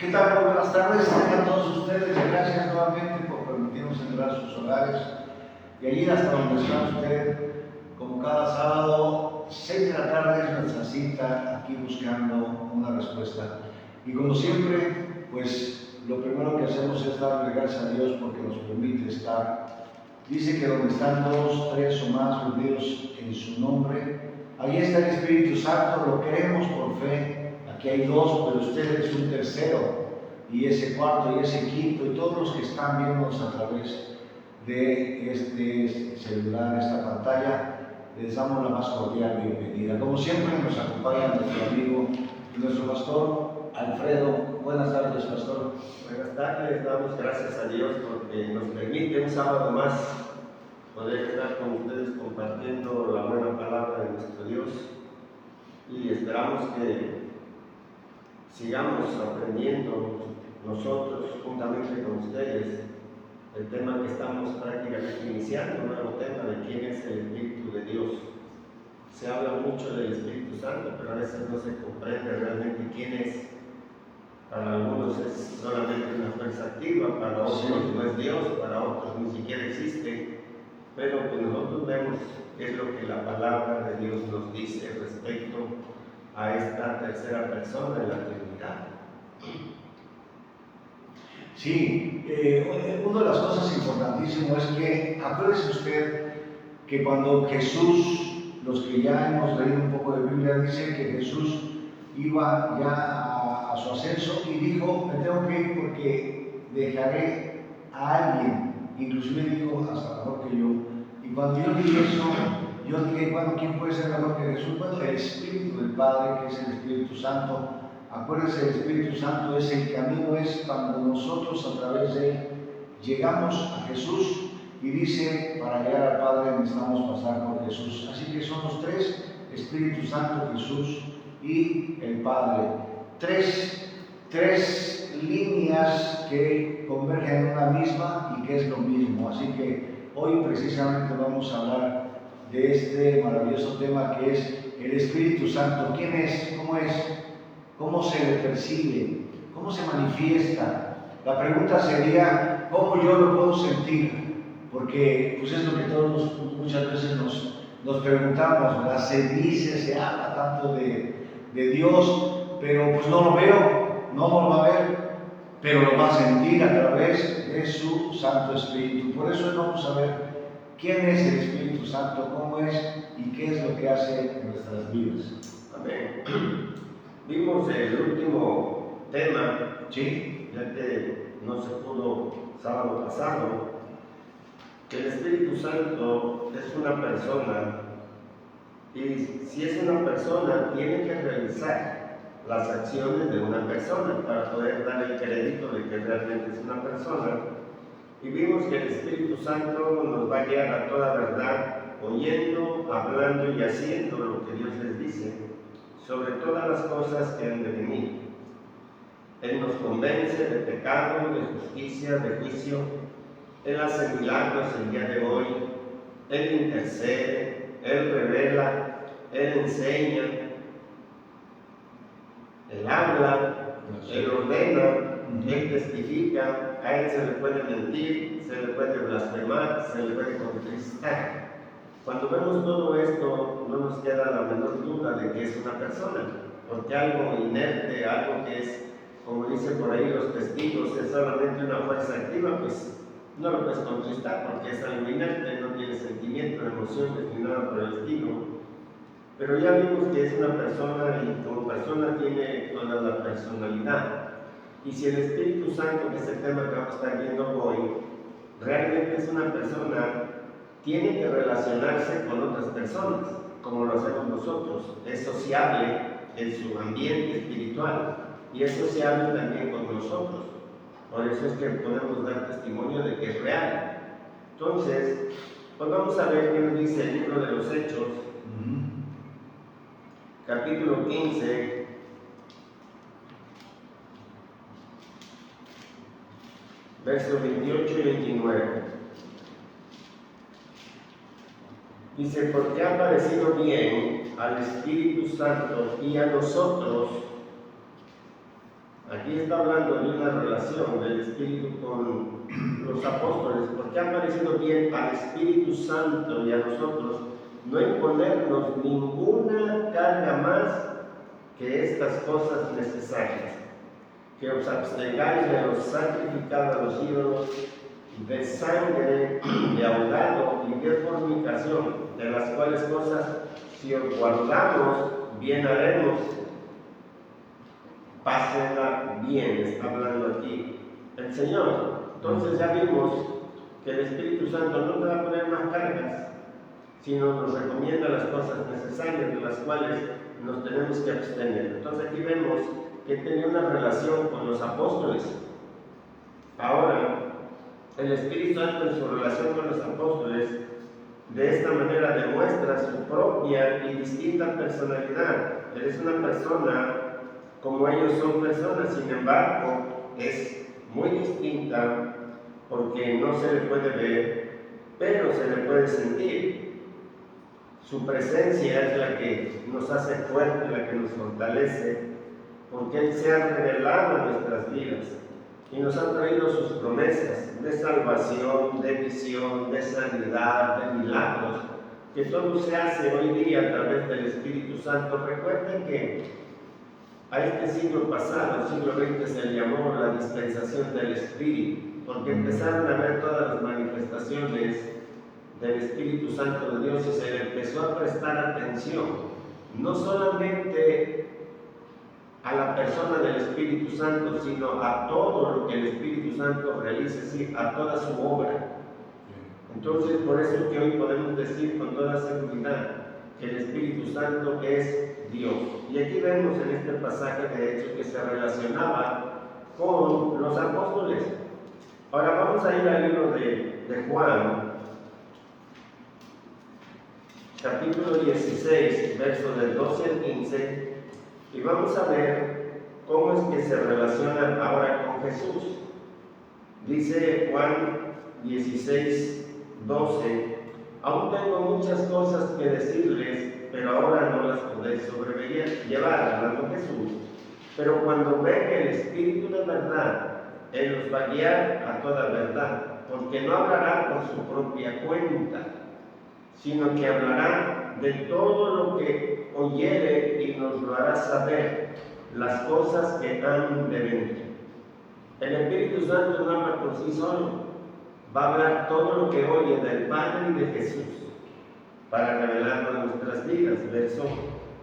¿Qué tal? Muy buenas tardes, tengan todos ustedes. Gracias nuevamente por permitirnos entrar a sus hogares y allí hasta donde está usted, como cada sábado, 6 de la tarde es nuestra cita aquí buscando una respuesta. Y como siempre, pues lo primero que hacemos es darle gracias a Dios porque nos permite estar. Dice que donde están 2, 3 o más reunidos en su nombre, ahí está el Espíritu Santo, lo queremos por fe. Aquí hay 2, pero usted es un tercero, y ese cuarto, y ese quinto, y todos los que están viéndonos a través de este celular, esta pantalla, les damos la más cordial bienvenida. Como siempre nos acompaña nuestro amigo, nuestro pastor Alfredo. Buenas tardes, pastor. Buenas tardes, damos gracias a Dios porque nos permite un sábado más poder estar con ustedes compartiendo la buena palabra de nuestro Dios, y esperamos que sigamos aprendiendo nosotros juntamente con ustedes el tema que estamos prácticamente iniciando, un nuevo tema de quién es el Espíritu de Dios. Se habla mucho del Espíritu Santo, pero a veces no se comprende realmente quién es. Para algunos es solamente una fuerza activa, para otros no es Dios, para otros ni siquiera existe. Pero pues nosotros vemos qué es lo que la palabra de Dios nos dice respecto a esta tercera persona de la Trinidad. Sí, una de las cosas importantísimas es que, acuérdese usted que cuando Jesús, los que ya hemos leído un poco de Biblia, dice que Jesús iba ya a su ascenso y dijo, me tengo que ir porque dejaré a alguien, inclusive dijo, hasta mejor que yo. Y cuando yo dije eso, yo dije, bueno, ¿quién puede ser mejor que Jesús? Bueno, el Espíritu del Padre, que es el Espíritu Santo. Acuérdense, el Espíritu Santo es el camino, es cuando nosotros a través de él llegamos a Jesús, y dice, para llegar al Padre necesitamos pasar por Jesús. Así que son los tres, Espíritu Santo, Jesús y el Padre. Tres líneas que convergen en una misma y que es lo mismo. Así que hoy precisamente vamos a hablar de este maravilloso tema que es el Espíritu Santo. ¿Quién es? ¿Cómo es? ¿Cómo se le percibe? ¿Cómo se manifiesta? La pregunta sería, ¿cómo yo lo puedo sentir? Porque pues es lo que todos muchas veces nos preguntamos, ¿verdad? Se dice, se habla tanto de Dios, pero pues no lo veo, no lo va a ver, pero lo va a sentir a través de su Santo Espíritu. Por eso hoy vamos a ver quién es el Espíritu Santo, cómo es y qué es lo que hace en nuestras vidas. Amén. Vimos el último tema, ¿Sí? ya que no se pudo sábado pasado, que el Espíritu Santo es una persona, y si es una persona, tiene que realizar las acciones de una persona para poder dar el crédito de que realmente es una persona. Y vimos que el Espíritu Santo nos va a guiar a toda verdad, oyendo, hablando y haciendo lo que Dios les dice sobre todas las cosas que han de venir. Él nos convence de pecado, de justicia, de juicio. Él hace milagros el día de hoy. Él intercede, Él revela, Él enseña, Él habla, Él ordena, Él testifica. A Él se le puede mentir, se le puede blasfemar, se le puede contristar. Cuando vemos todo esto, no nos queda la menor duda de que es una persona, porque algo inerte, algo que es, como dicen por ahí los testigos, es solamente una fuerza activa, pues no lo puedes contristar porque es algo inerte, no tiene sentimiento, emociones ni nada por el estilo. Pero ya vimos que es una persona y como persona tiene toda la personalidad. Y si el Espíritu Santo, que es el tema que vamos a estar viendo hoy, realmente es una persona, tiene que relacionarse con otras personas, como lo hacemos nosotros. Es sociable en su ambiente espiritual y es sociable también con nosotros. Por eso es que podemos dar testimonio de que es real. Entonces, pues vamos a ver qué nos dice el libro de los Hechos, capítulo 15, versos 28 y 29. Dice, porque ha parecido bien al Espíritu Santo y a nosotros, Aquí está hablando de una relación del Espíritu con los apóstoles, porque ha parecido bien al Espíritu Santo y a nosotros no imponernos ninguna carga más que estas cosas necesarias, que os abstengáis de los sacrificados a los ídolos, de sangre, de ahogado y de fornicación, de las cuales cosas, si os guardamos, bien haremos. Pásenla bien, está hablando aquí el Señor. Entonces ya vimos que el Espíritu Santo no te va a poner más cargas, sino nos recomienda las cosas necesarias de las cuales nos tenemos que abstener. Entonces aquí vemos que tenía una relación con los apóstoles. Ahora, el Espíritu Santo en su relación con los apóstoles de esta manera demuestra su propia y distinta personalidad. Él es una persona como ellos son personas, sin embargo, es muy distinta porque no se le puede ver, pero se le puede sentir. Su presencia es la que nos hace fuertes, la que nos fortalece, porque Él se ha revelado en nuestras vidas y nos ha traído sus promesas de salvación, de visión, de sanidad, de milagros, que todo se hace hoy día a través del Espíritu Santo. Recuerden que a este siglo pasado, el siglo XX, se le llamó la dispensación del Espíritu, porque empezaron a ver todas las manifestaciones del Espíritu Santo de Dios y se le empezó a prestar atención, no solamente a la persona del Espíritu Santo, sino a todo lo que el Espíritu Santo realiza, sí, a toda su obra. Entonces, por eso es que hoy podemos decir con toda seguridad que el Espíritu Santo es Dios. Y aquí vemos en este pasaje de Hechos que se relacionaba con los apóstoles. Ahora vamos a ir al libro de Juan, capítulo 16, versos del 12 al 15, y vamos a ver cómo es que se relacionan ahora con Jesús. Dice Juan 16, 12, aún tengo muchas cosas que decirles, pero ahora no las podéis sobrellevar, hablando Jesús. Pero cuando venga el Espíritu de verdad, Él los va a guiar a toda verdad, porque no hablará por su propia cuenta, sino que hablará de todo lo que oyere y nos lo hará saber, las cosas que han de venir. El Espíritu Santo no habla por sí solo, va a hablar todo lo que oye del Padre y de Jesús, para revelarlo en nuestras vidas. Verso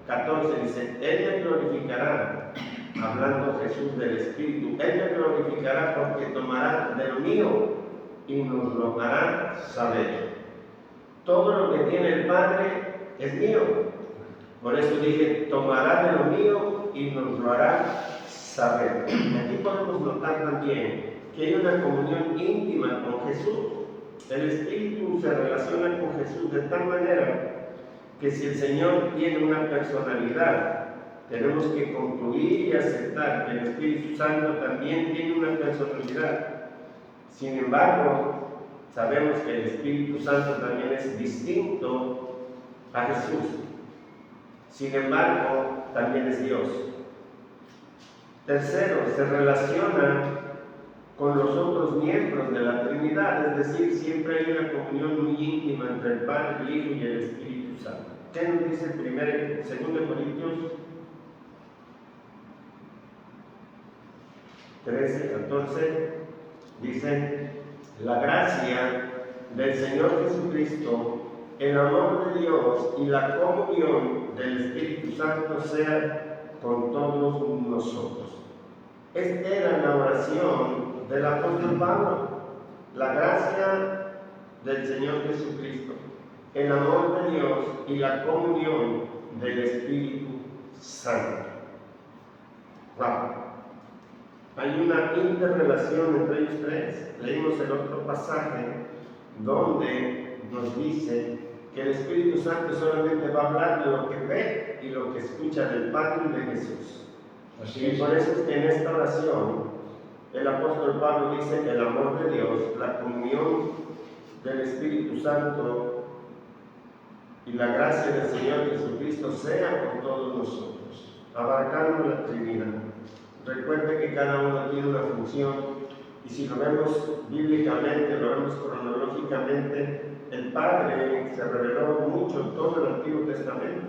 14 dice, Él me glorificará, hablando Jesús del Espíritu, Él me glorificará porque tomará de lo mío y nos lo hará saber. Todo lo que tiene el Padre es mío. Por eso dije, tomará de lo mío y nos lo hará saber. Aquí podemos notar también que hay una comunión íntima con Jesús. El Espíritu se relaciona con Jesús de tal manera que si el Señor tiene una personalidad, tenemos que concluir y aceptar que el Espíritu Santo también tiene una personalidad. Sin embargo, sabemos que el Espíritu Santo también es distinto a Jesús. Sin embargo, también es Dios. Tercero, se relaciona con los otros miembros de la Trinidad, es decir, siempre hay una comunión muy íntima entre el Padre, el Hijo y el Espíritu Santo. ¿Qué nos dice 2 Corintios 13, 14? Dice, la gracia del Señor Jesucristo, el amor de Dios y la comunión del Espíritu Santo sea con todos nosotros. Esta era la oración del apóstol Pablo. La gracia del Señor Jesucristo, el amor de Dios y la comunión del Espíritu Santo. Wow. Hay una interrelación entre ellos tres. Leímos el otro pasaje donde nos dice que el Espíritu Santo solamente va a hablar de lo que ve y lo que escucha del Padre y de Jesús. Y por eso es que en esta oración el apóstol Pablo dice que el amor de Dios, la comunión del Espíritu Santo y la gracia del Señor Jesucristo sea con todos nosotros, abarcando la Trinidad. Recuerde que cada uno tiene una función, y si lo vemos bíblicamente, lo vemos cronológicamente, el Padre se reveló mucho en todo el Antiguo Testamento.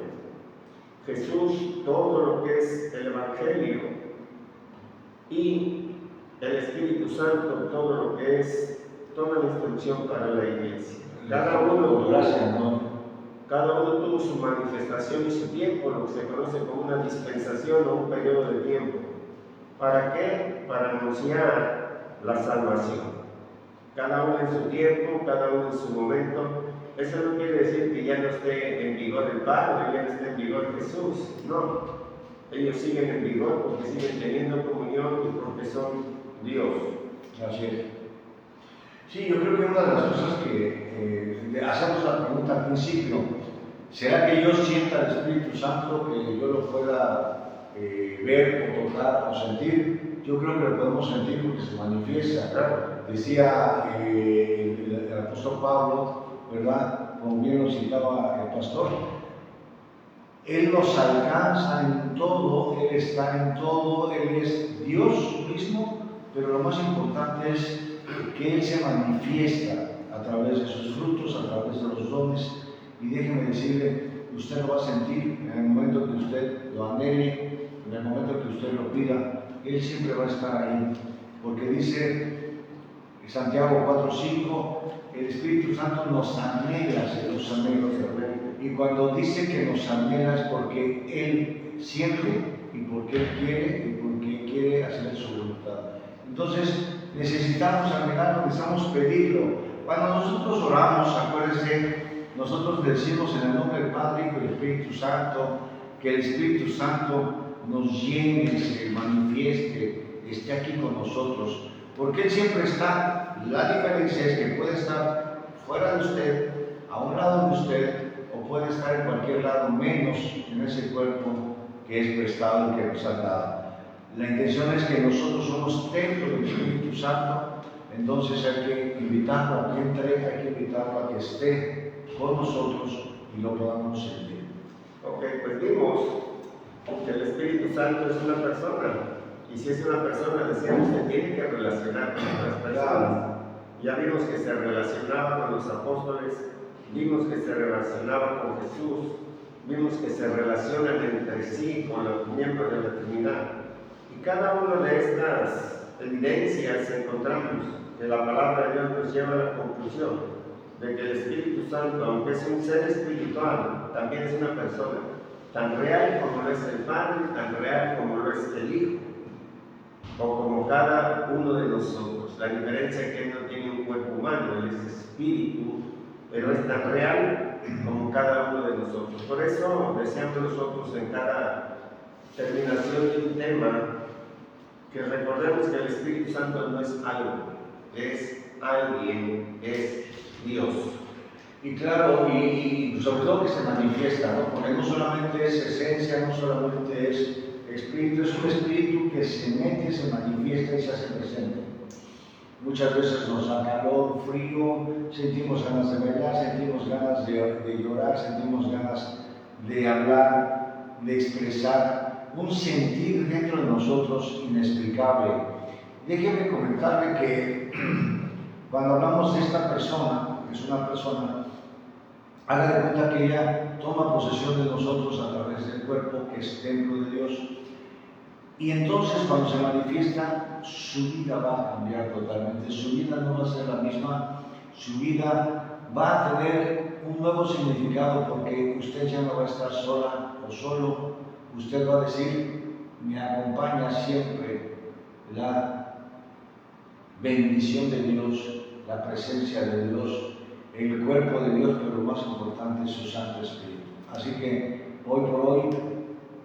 Jesús, todo lo que es el Evangelio, y el Espíritu Santo, todo lo que es toda la instrucción para la iglesia. Cada uno tuvo su manifestación y su tiempo, lo que se conoce como una dispensación o un periodo de tiempo. ¿Para qué? Para anunciar la salvación. Cada uno en su tiempo, cada uno en su momento. Eso no quiere decir que ya no esté en vigor el Padre, ya no esté en vigor Jesús. No. Ellos siguen en vigor porque siguen teniendo comunión y porque son Dios. Así es. Sí, yo creo que una de las cosas que hacemos la pregunta al principio, ¿será que yo sienta el Espíritu Santo, que yo lo pueda ver o tocar o sentir? Yo creo que lo podemos sentir porque se manifiesta. Claro. Decía el apóstol Pablo, ¿verdad? Como bien lo citaba el pastor, Él nos alcanza en todo, Él está en todo, Él es Dios mismo, pero lo más importante es que Él se manifiesta a través de sus frutos, a través de los dones, y déjeme decirle, usted lo va a sentir en el momento que usted lo anhele, en el momento que usted lo pida, Él siempre va a estar ahí, porque dice Santiago 4:5, el Espíritu Santo nos anhela celosamente. Y cuando dice que nos anhela es porque Él siente y porque Él quiere y porque quiere hacer su voluntad. Entonces necesitamos anhelarlo, necesitamos pedirlo. Cuando nosotros oramos, acuérdense, nosotros decimos en el nombre del Padre, Hijo y del Espíritu Santo, que el Espíritu Santo nos llene, se manifieste, esté aquí con nosotros. Porque Él siempre está. La diferencia es que puede estar fuera de usted, a un lado de usted, o puede estar en cualquier lado, menos en ese cuerpo que es prestado y que nos han dado. La intención es que nosotros somos templo del Espíritu Santo, entonces hay que invitarlo a que entre, hay que invitarlo a que esté con nosotros y lo podamos sentir. Ok, pues vimos que el Espíritu Santo es una persona. Y si es una persona, decíamos que tiene que relacionar con otras personas. Ya vimos que se relacionaba con los apóstoles, vimos que se relacionaba con Jesús, vimos que se relacionan entre sí con los miembros de la Trinidad. Y cada una de estas evidencias encontramos que la palabra de Dios nos lleva a la conclusión de que el Espíritu Santo, aunque es un ser espiritual, también es una persona, tan real como lo es el Padre, tan real como lo es el Hijo, o como cada uno de nosotros. La diferencia es que Él no tiene un cuerpo humano, Él es espíritu, pero es tan real como cada uno de nosotros. Por eso deseamos nosotros en cada terminación de un tema que recordemos que el Espíritu Santo no es algo, es alguien, es Dios. Y claro, y sobre todo que se manifiesta, ¿no? Porque no solamente es esencia, no solamente es espíritu, es un espíritu que se mete, se manifiesta y se hace presente. Muchas veces nos da calor, frío, sentimos ganas de bailar, sentimos ganas de llorar, sentimos ganas de hablar, de expresar un sentir dentro de nosotros inexplicable. Déjeme comentarle que cuando hablamos de esta persona, que es una persona, haga de cuenta que ella toma posesión de nosotros a través del cuerpo que es templo de Dios. Y entonces cuando se manifiesta, su vida va a cambiar totalmente, su vida no va a ser la misma, su vida va a tener un nuevo significado porque usted ya no va a estar sola o solo, usted va a decir, me acompaña siempre la bendición de Dios, la presencia de Dios, el cuerpo de Dios, pero lo más importante es su Santo Espíritu. Así que hoy por hoy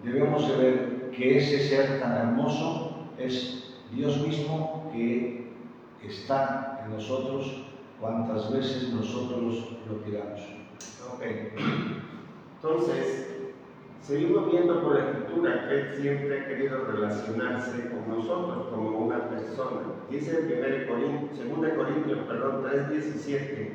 debemos de ver que ese ser tan hermoso es Dios mismo que está en nosotros cuantas veces nosotros lo pidamos. Ok. Entonces, seguimos viendo por la Escritura que Él siempre ha querido relacionarse con nosotros como una persona. Dice en 2 Corintios 3:17,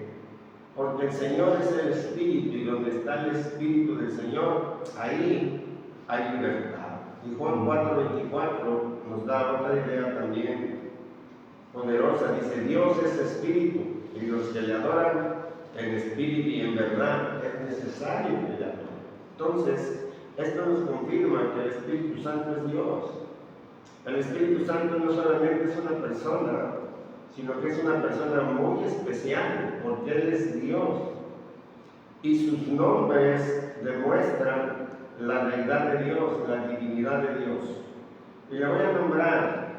porque el Señor es el Espíritu y donde está el Espíritu del Señor, ahí hay libertad. Y Juan 4:24 nos da otra idea también poderosa. Dice, Dios es espíritu, y los que le adoran en espíritu y en verdad es necesario que le adoren. Entonces, esto nos confirma que el Espíritu Santo es Dios. El Espíritu Santo no solamente es una persona, sino que es una persona muy especial, porque Él es Dios. Y sus nombres demuestran la deidad de Dios, la divinidad de Dios. Y le voy a nombrar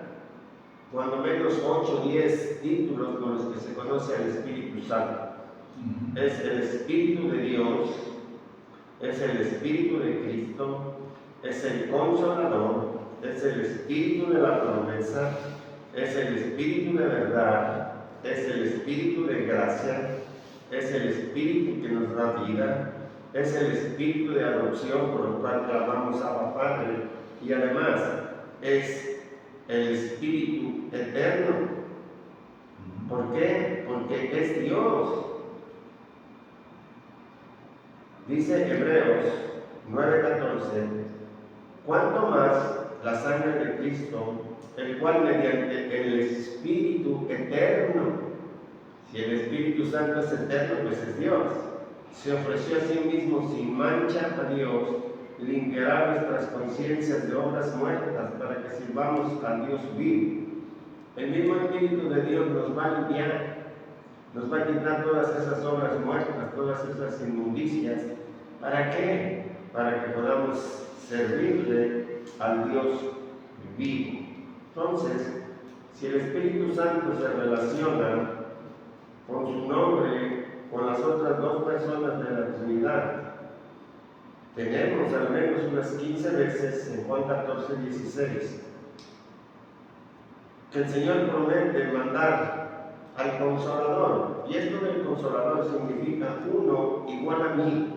cuando menos 8 o 10 títulos con los que se conoce al Espíritu Santo. Es el Espíritu de Dios, es el Espíritu de Cristo, es el Consolador, es el Espíritu de la promesa, es el Espíritu de verdad, es el Espíritu de gracia, es el Espíritu que nos da vida, es el Espíritu de adopción por el cual clamamos a Padre, y además es el Espíritu eterno. ¿Por qué? Porque es Dios. Dice Hebreos 9:14, cuanto más la sangre de Cristo, el cual mediante el Espíritu eterno, si el Espíritu Santo es eterno, pues es Dios, se ofreció a sí mismo sin mancha a Dios, limpiará nuestras conciencias de obras muertas para que sirvamos a Dios vivo. El mismo Espíritu de Dios nos va a limpiar, nos va a quitar todas esas obras muertas, todas esas inmundicias. ¿Para qué? Para que podamos servirle al Dios vivo. Entonces, si el Espíritu Santo se relaciona con su nombre, con las otras dos personas de la Trinidad, tenemos al menos unas 15 veces en Juan 14:16 que el Señor promete mandar al Consolador. Y esto del Consolador significa uno igual a mí,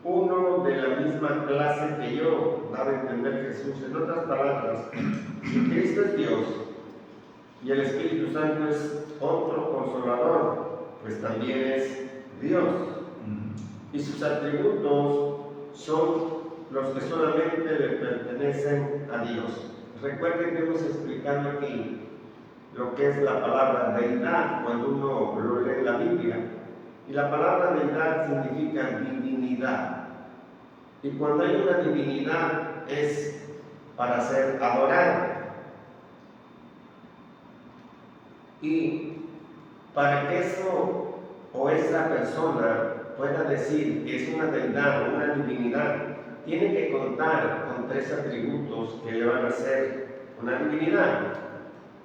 uno de la misma clase que yo, daba a entender Jesús. En otras palabras, si Cristo es Dios y el Espíritu Santo es otro Consolador, pues también es Dios. Y sus atributos son los que solamente le pertenecen a Dios. Recuerden que hemos explicado aquí lo que es la palabra deidad cuando uno lo lee en la Biblia. Y la palabra deidad significa divinidad. Y cuando hay una divinidad es para ser adorada. Y para que eso o esa persona pueda decir que es una deidad, una divinidad, tiene que contar con 3 atributos que le van a hacer una divinidad.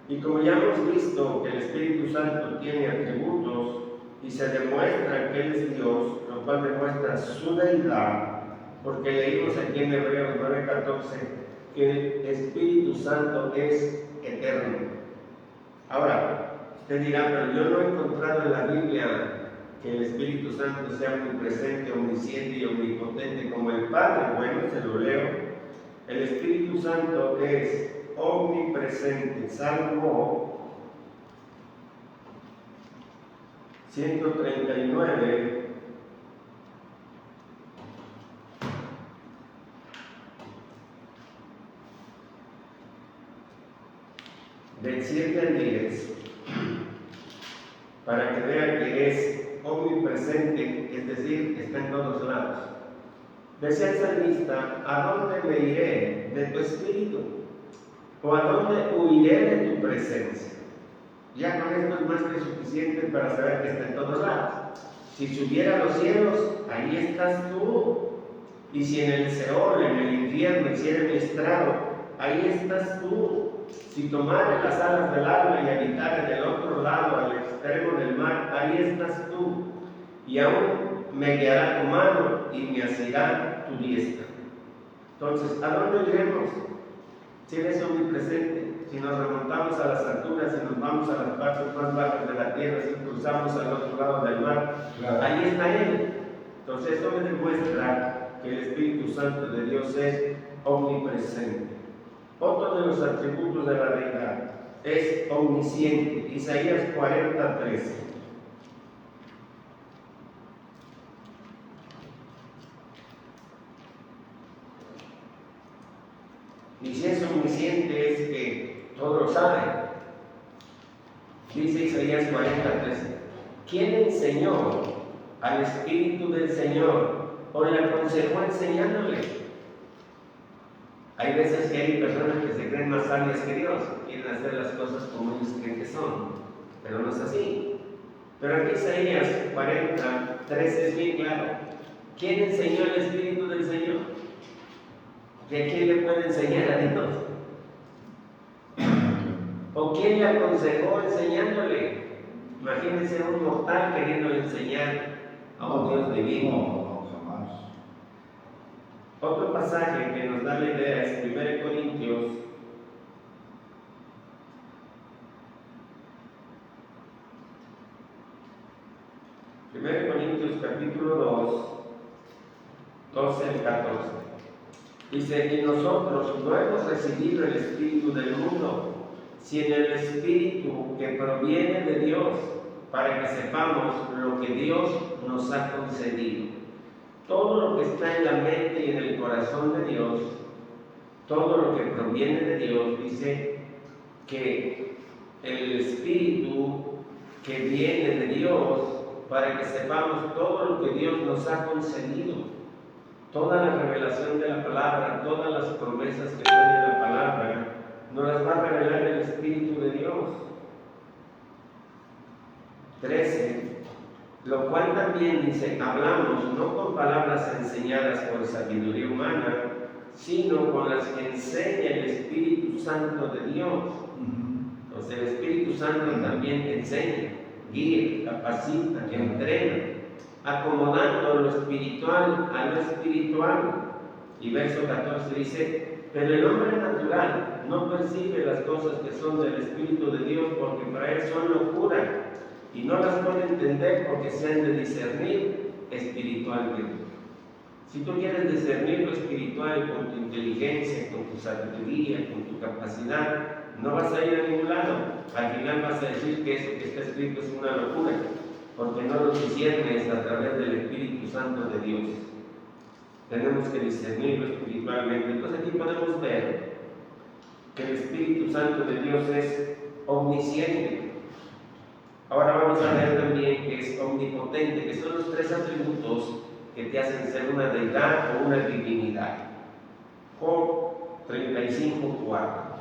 Y como ya hemos visto que el Espíritu Santo tiene atributos y se demuestra que Él es Dios, lo cual demuestra su deidad, porque leímos aquí en Hebreos 9:14 que el Espíritu Santo es eterno. Ahora, usted dirá, pero yo no he encontrado en la Biblia que el Espíritu Santo sea omnipresente, omnisciente y omnipotente como el Padre. Bueno, se lo leo. El Espíritu Santo es omnipresente. Salmo 139, del 7 al 10, para que vean que es omnipresente, es decir, está en todos lados. Decía el salmista, ¿a dónde me iré de tu espíritu? ¿O a dónde huiré de tu presencia? Ya con esto es más que suficiente para saber que está en todos lados. Si subiera a los cielos, ahí estás tú. Y si en el Seol, en el infierno, hiciera mi estrado, ahí estás tú. Si tomare las alas del alma y habitar en el otro lado, al extremo del mar, ahí estás tú. Y aún me guiará tu mano y me asirá tu diestra. Entonces, ¿a dónde iremos? Si Él es omnipresente, si nos remontamos a las alturas, si nos vamos a las partes más bajas de la tierra, si cruzamos al otro lado del mar, claro, ahí está Él. Entonces, esto me demuestra que el Espíritu Santo de Dios es omnipresente. Otro de los atributos de la deidad es omnisciente. Isaías 40:13. sabe. Dice Isaías 40:13. ¿Quién enseñó al Espíritu del Señor o le aconsejó enseñándole? Hay veces que hay personas que se creen más sabias que Dios, quieren hacer las cosas como ellos creen que son, pero no es así. Pero aquí Isaías 40:13 es bien claro. ¿Quién enseñó el Espíritu del Señor? ¿De quién le puede enseñar a Dios? ¿O quién le aconsejó enseñándole? Imagínense un mortal queriéndole enseñar a un Dios divino. No, jamás. Otro pasaje que nos da la idea es 1 Corintios 1 Corintios capítulo 2, 12 al 14. Dice, y nosotros no hemos recibido el Espíritu del mundo, sino el Espíritu que proviene de Dios, para que sepamos lo que Dios nos ha concedido. Todo lo que está en la mente y en el corazón de Dios, todo lo que proviene de Dios, dice que el Espíritu que viene de Dios, para que sepamos todo lo que Dios nos ha concedido. Toda la revelación de la palabra, todas las promesas que tiene la palabra, nos las va a revelar el Espíritu de Dios. 13. Lo cual también dice, hablamos no con palabras enseñadas por sabiduría humana, sino con las que enseña el Espíritu Santo de Dios. Entonces el Espíritu Santo también enseña, guía, capacita, entrena, acomodando lo espiritual a lo espiritual. Y verso 14 dice, pero el hombre natural no percibe las cosas que son del Espíritu de Dios, porque para él son locura, y no las puede entender porque se han de discernir espiritualmente. Si tú quieres discernir lo espiritual con tu inteligencia, con tu sabiduría, con tu capacidad, no vas a ir a ningún lado. Al final vas a decir que eso que está escrito es una locura, porque no lo disciernes a través del Espíritu Santo de Dios. Tenemos que discernirlo espiritualmente. Entonces aquí podemos ver que el Espíritu Santo de Dios es omnisciente. Ahora vamos a ver también que es omnipotente, que son los tres atributos que te hacen ser una deidad o una divinidad. Job 35:4.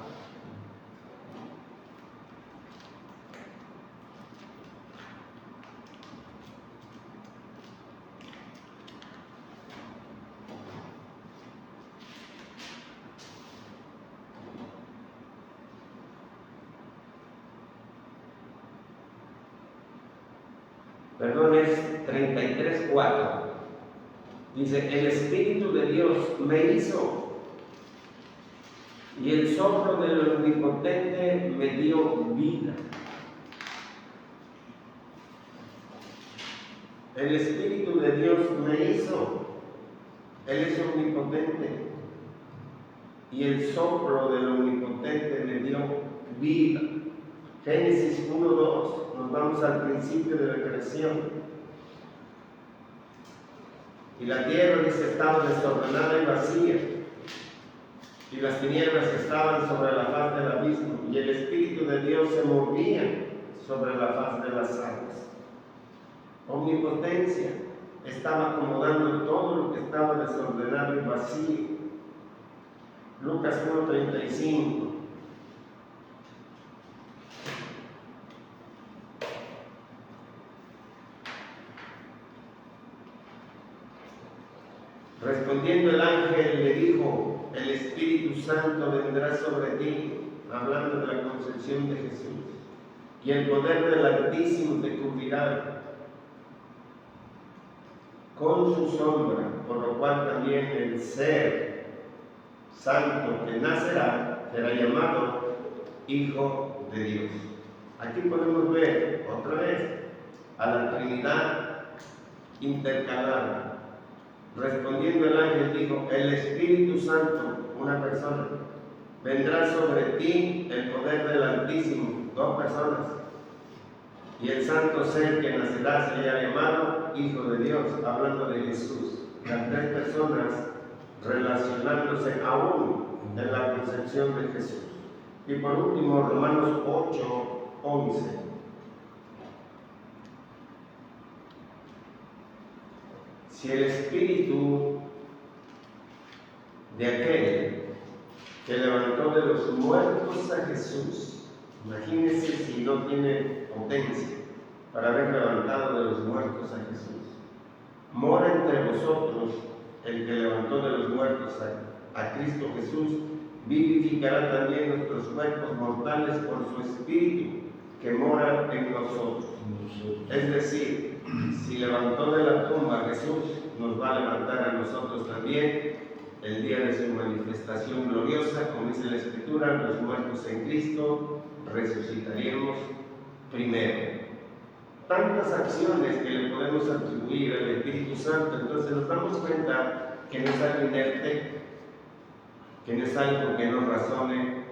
Perdón, es 33:4. Dice, el Espíritu de Dios me hizo, y el soplo del Omnipotente me dio vida. El Espíritu de Dios me hizo, Él es omnipotente, y el soplo del Omnipotente me dio vida. Génesis 1:2, nos vamos al principio de la creación. Y la tierra, dice, estaba desordenada y vacía, y las tinieblas estaban sobre la faz del abismo, y el Espíritu de Dios se movía sobre la faz de las aguas. Omnipotencia, estaba acomodando todo lo que estaba desordenado y vacío. Lucas 1:35. Respondiendo el ángel le dijo, el Espíritu Santo vendrá sobre ti, hablando de la concepción de Jesús, y el poder del Altísimo te cubrirá con su sombra, por lo cual también el ser santo que nacerá será llamado Hijo de Dios. Aquí podemos ver otra vez a la Trinidad intercalada. Respondiendo el ángel dijo, el Espíritu Santo, una persona, vendrá sobre ti el poder del Altísimo, dos personas, y el santo ser que nacerá será llamado Hijo de Dios, hablando de Jesús. Las tres personas relacionándose aún en la concepción de Jesús. Y por último, Romanos 8:11. Si el espíritu de aquel que levantó de los muertos a Jesús, imagínense si no tiene potencia para haber levantado de los muertos a Jesús, mora entre vosotros, el que levantó de los muertos a Cristo Jesús, vivificará también nuestros cuerpos mortales por su Espíritu que mora en nosotros. Es decir, si levantó de la tumba a Jesús, nos va a levantar a nosotros también el día de su manifestación gloriosa. Como dice la Escritura, los muertos en Cristo resucitaremos primero. Tantas acciones que le podemos atribuir al Espíritu Santo, entonces nos damos cuenta que no es algo inerte, que no es algo que no razone,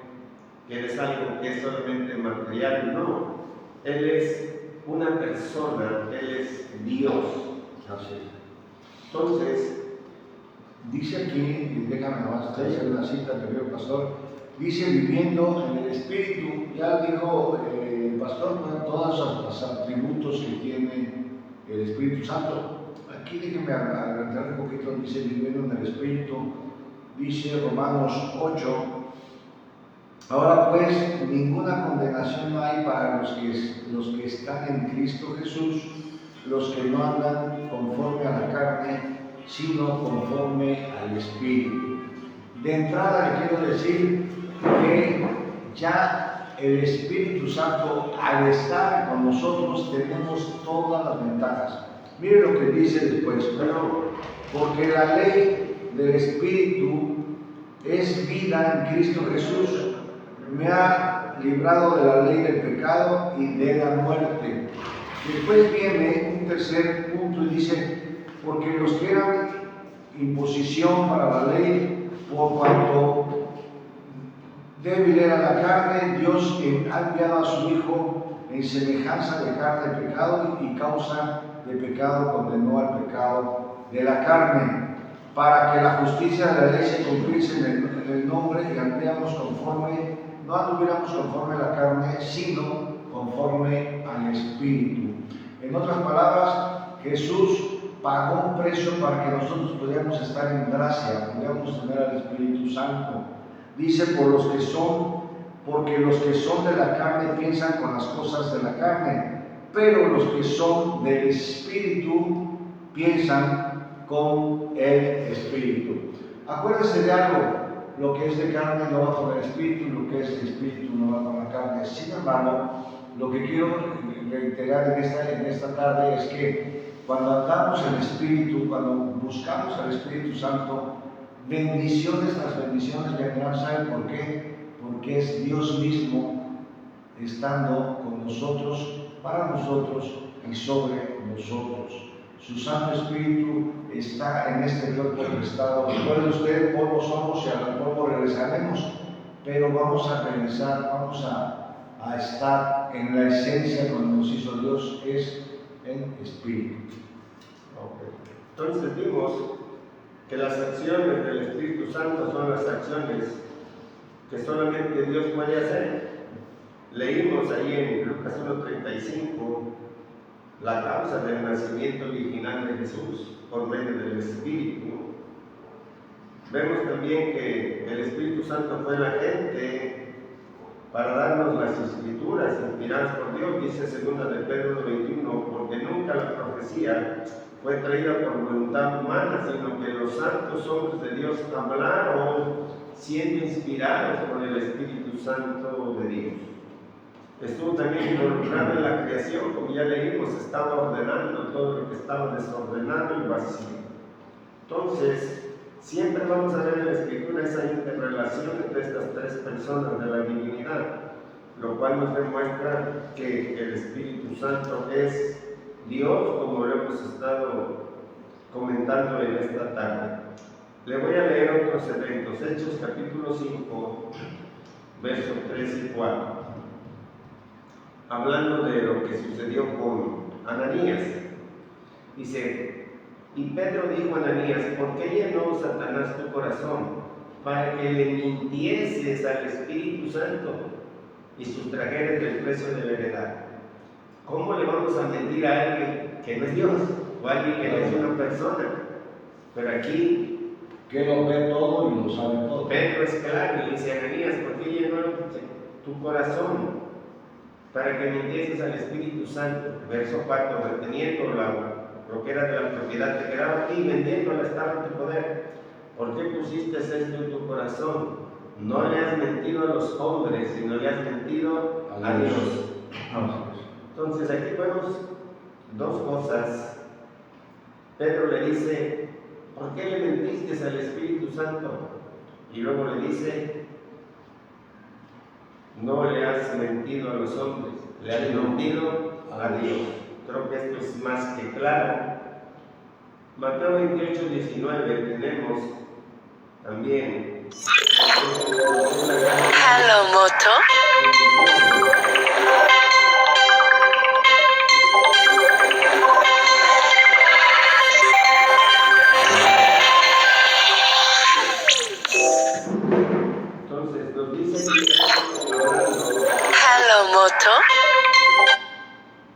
que no es algo que es solamente material, no. Él es una persona, Él es Dios. Entonces, dice aquí, déjame nomás hacer una cita que veo, pastor, dice viviendo en el Espíritu. Ya dijo el pastor todos los atributos que tiene el Espíritu Santo. Aquí déjenme adelantar un poquito, dice viviendo en el Espíritu, dice Romanos 8. Ahora pues, ninguna condenación hay para los que están en Cristo Jesús, los que no andan conforme a la carne, sino conforme al Espíritu. De entrada le quiero decir que ya el Espíritu Santo, al estar con nosotros, tenemos todas las ventajas. Mire lo que dice después, porque la ley del Espíritu es vida en Cristo Jesús. Me ha librado de la ley del pecado y de la muerte. Después viene un tercer punto y dice, porque los que eran imposición para la ley, por cuanto débil era la carne, Dios ha enviado a su Hijo en semejanza de carne de pecado y causa de pecado condenó al pecado de la carne, para que la justicia de la ley se cumpliese en el nombre y anduviéramos no anduviéramos conforme a la carne, sino conforme al Espíritu. En otras palabras, Jesús pagó un precio para que nosotros pudiéramos estar en gracia, pudiéramos tener al Espíritu Santo. Dice, porque los que son de la carne piensan con las cosas de la carne, pero los que son del Espíritu piensan con el Espíritu. Acuérdense de algo, lo que es de carne no va con el Espíritu, lo que es de Espíritu no va con la carne. Sin embargo, lo que quiero reiterar en esta tarde es que cuando andamos en Espíritu, cuando buscamos al Espíritu Santo, bendiciones tras bendiciones vendrán. ¿Saben por qué? Porque es Dios mismo estando con nosotros, para nosotros y sobre nosotros. Su Santo Espíritu está en este cuerpo prestado. Recuerde usted, polvo somos y al polvo regresaremos, pero vamos a regresar, vamos a estar en la esencia cuando nos hizo Dios, es en Espíritu. Entonces vimos que las acciones del Espíritu Santo son las acciones que solamente Dios puede hacer. Leímos ahí en Lucas 1:35 la causa del nacimiento original de Jesús por medio del Espíritu. Vemos también que el Espíritu Santo fue la gente para darnos las Escrituras inspiradas por Dios. Dice 2 de Pedro 21, porque nunca la profecía fue traída por voluntad humana, sino que los santos hombres de Dios hablaron siendo inspirados por el Espíritu Santo de Dios. Estuvo también involucrado en la creación, como ya leímos, estaba ordenando todo lo que estaba desordenado y vacío. Entonces, siempre vamos a ver en la Escritura esa interrelación entre estas tres personas de la divinidad, lo cual nos demuestra que el Espíritu Santo es Dios, como lo hemos estado comentando en esta tarde. Le voy a leer otros eventos. Hechos capítulo 5, versos 3 y 4. Hablando de lo que sucedió con Ananías. Dice, y Pedro dijo a Ananías, ¿por qué llenó Satanás tu corazón para que le mintieses al Espíritu Santo y sustrajeres del precio de la heredad. ¿Cómo le vamos a mentir a alguien que no es Dios o a alguien que no es una persona? Pero aquí Que lo ve todo y lo sabe todo. Pedro es claro y dice: Ananías, ¿por qué llenó tu corazón para que mintieses al Espíritu Santo? Verso 4: reteniendo lo que era de la propiedad que quedaba aquí, vendiéndola estaba en tu poder. ¿Por qué pusiste esto en tu corazón? No le has mentido a los hombres, sino le has mentido a Dios. Entonces aquí vemos dos cosas. Pedro le dice: ¿por qué le mentiste al Espíritu Santo? Y luego le dice: no le has mentido a los hombres, le has mentido a Dios. Creo que esto es más que claro. Mateo 28, 19 tenemos también. Hello, Moto. Entonces nos dice Hello, Moto.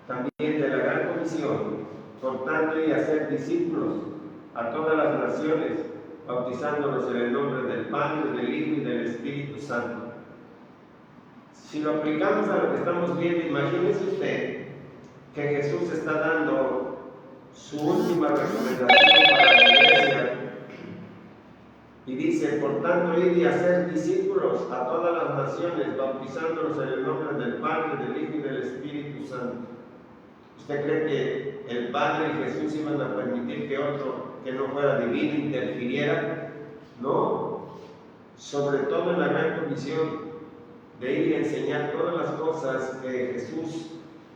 también de la gran comisión, por tanto, y hacer discípulos a todas las naciones, bautizándolos en el nombre del Padre, del Hijo y del Espíritu Santo. Si lo aplicamos a lo que estamos viendo, imagínese usted que Jesús está dando su última recomendación para la iglesia y dice: por tanto, id y hacer discípulos a todas las naciones, bautizándolos en el nombre del Padre, del Hijo y del Espíritu Santo. ¿Usted cree que el Padre y Jesús iban a permitir que otro que no fuera divino interfiriera? No. Sobre todo en la gran comisión de ir y enseñar todas las cosas que Jesús